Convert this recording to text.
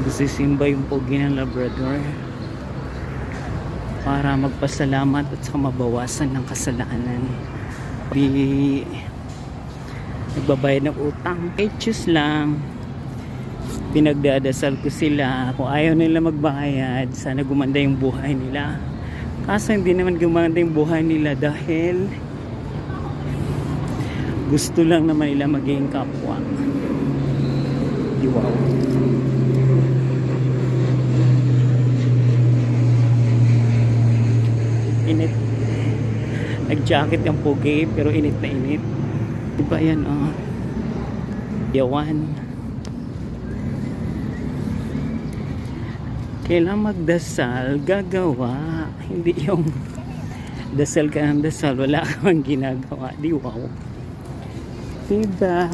Nagsisimba yung pogi ng Labrador para magpasalamat at saka mabawasan ng kasalanan. Di nagbabayad ng utang. Choose lang. Pinagdadasal ko sila. Kung ayaw nila magbayad, sana gumanda yung buhay nila. Kaso hindi naman gumanda yung buhay nila dahil gusto lang naman nila maging kapwa. Wow. Init. Nag-jacket yung pogi pero init na init. Diba yan oh. Yawan. Kailangan magdasal, gagawa. Hindi yung dasal ka ng dasal, wala kang ginagawa. Di wow. Diba?